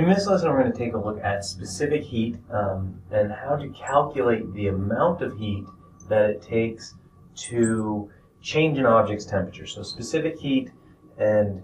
In this lesson, we're going to take a look at specific heat and how to calculate the amount of heat that it takes to change an object's temperature. So specific heat and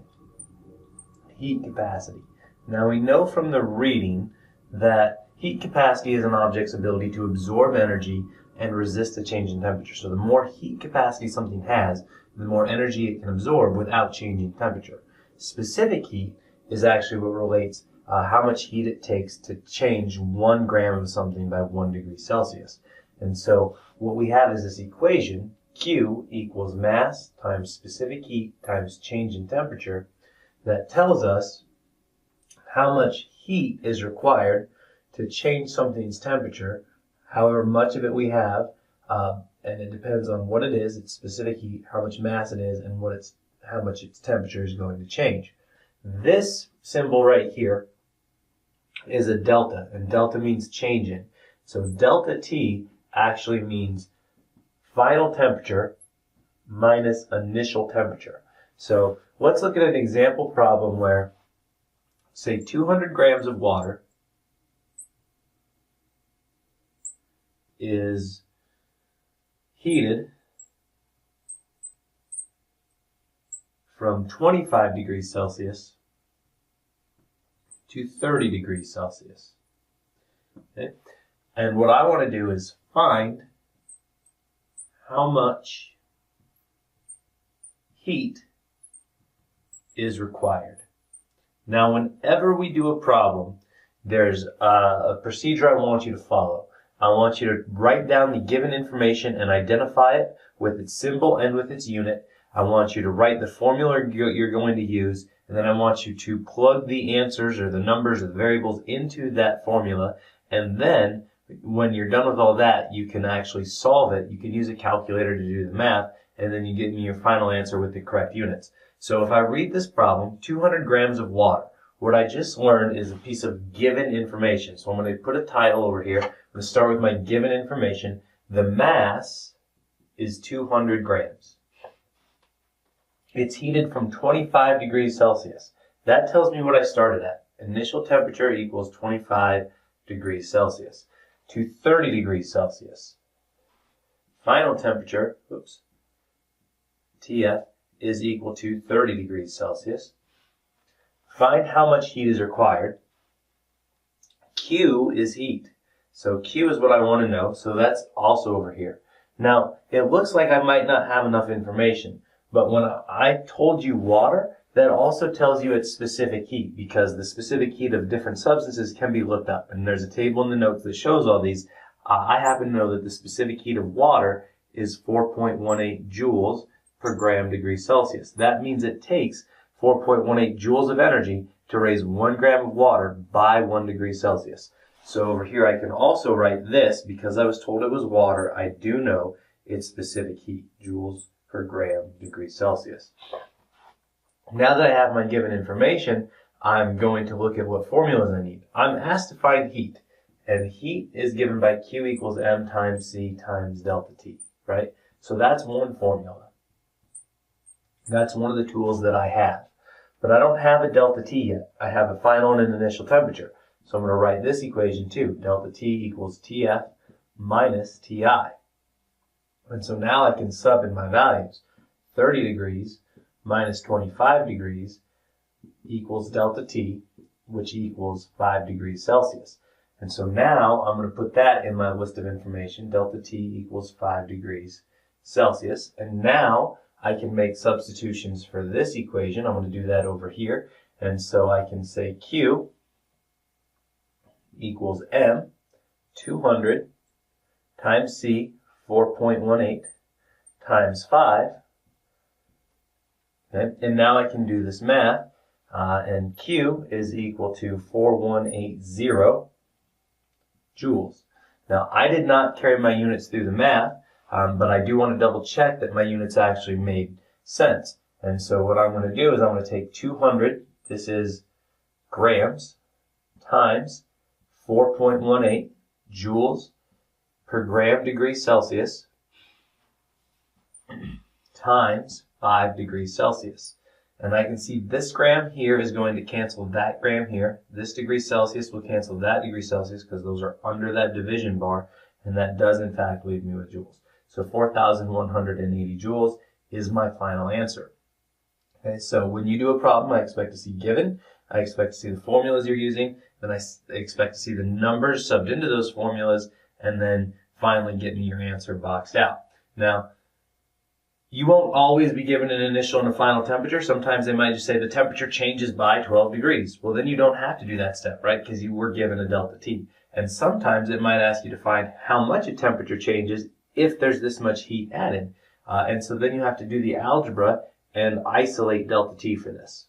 heat capacity. Now we know from the reading that heat capacity is an object's ability to absorb energy and resist a change in temperature. So the more heat capacity something has, the more energy it can absorb without changing temperature. Specific heat is actually what relates how much heat it takes to change 1 gram of something by 1 degree Celsius. And so what we have is this equation, Q equals mass times specific heat times change in temperature, that tells us how much heat is required to change something's temperature, however much of it we have, and it depends on what it is, its specific heat, how much mass it is, and how much its temperature is going to change. This symbol right here is a delta, and delta means change in. So delta T actually means final temperature minus initial temperature. So let's look at an example problem where, say, 200 grams of water is heated from 25 degrees Celsius to 30 degrees Celsius. Okay? And what I want to do is find how much heat is required. Now, whenever we do a problem, there's a procedure I want you to follow. I want you to write down the given information and identify it with its symbol and with its unit. I want you to write the formula you're going to use, and then I want you to plug the answers or the numbers or the variables into that formula. And then when you're done with all that, you can actually solve it. You can use a calculator to do the math, and then you get me your final answer with the correct units. So if I read this problem, 200 grams of water, what I just learned is a piece of given information. So I'm going to put a title over here. I'm going to start with my given information. The mass is 200 grams. It's heated from 25 degrees Celsius. That tells me what I started at. Initial temperature equals 25 degrees Celsius to 30 degrees Celsius. Final temperature, TF, is equal to 30 degrees Celsius. Find how much heat is required. Q is heat. So Q is what I want to know, so that's also over here. Now, it looks like I might not have enough information, but when I told you water, that also tells you its specific heat, because the specific heat of different substances can be looked up. And there's a table in the notes that shows all these. I happen to know that the specific heat of water is 4.18 joules per gram degree Celsius. That means it takes 4.18 joules of energy to raise 1 gram of water by 1 degree Celsius. So over here I can also write this, because I was told it was water, I do know its specific heat, joules per gram degree Celsius. Now that I have my given information, I'm going to look at what formulas I need. I'm asked to find heat, and heat is given by Q equals M times C times delta T, right? So that's one formula. That's one of the tools that I have. But I don't have a delta T yet. I have a final and an initial temperature. So I'm going to write this equation too. Delta T equals TF minus TI. And so now I can sub in my values. 30 degrees minus 25 degrees equals delta T, which equals 5 degrees Celsius. And so now I'm going to put that in my list of information. Delta T equals 5 degrees Celsius. And now I can make substitutions for this equation. I'm going to do that over here. And so I can say Q equals M, 200, times C, 4.18, times 5. Okay? And now I can do this math. And Q is equal to 4180 joules. Now, I did not carry my units through the math, but I do want to double check that my units actually made sense. And so what I'm going to do is I'm going to take 200, this is grams, times 4.18 joules per gram degree Celsius, times 5 degrees Celsius. And I can see this gram here is going to cancel that gram here. This degree Celsius will cancel that degree Celsius because those are under that division bar. And that does in fact leave me with joules. So 4,180 joules is my final answer. Okay, so when you do a problem, I expect to see given, I expect to see the formulas you're using, then I expect to see the numbers subbed into those formulas, and then finally getting your answer boxed out. Now, you won't always be given an initial and a final temperature. Sometimes they might just say the temperature changes by 12 degrees. Well, then you don't have to do that step, right? Because you were given a delta T. And sometimes it might ask you to find how much a temperature changes if there's this much heat added. And so then you have to do the algebra and isolate delta T for this.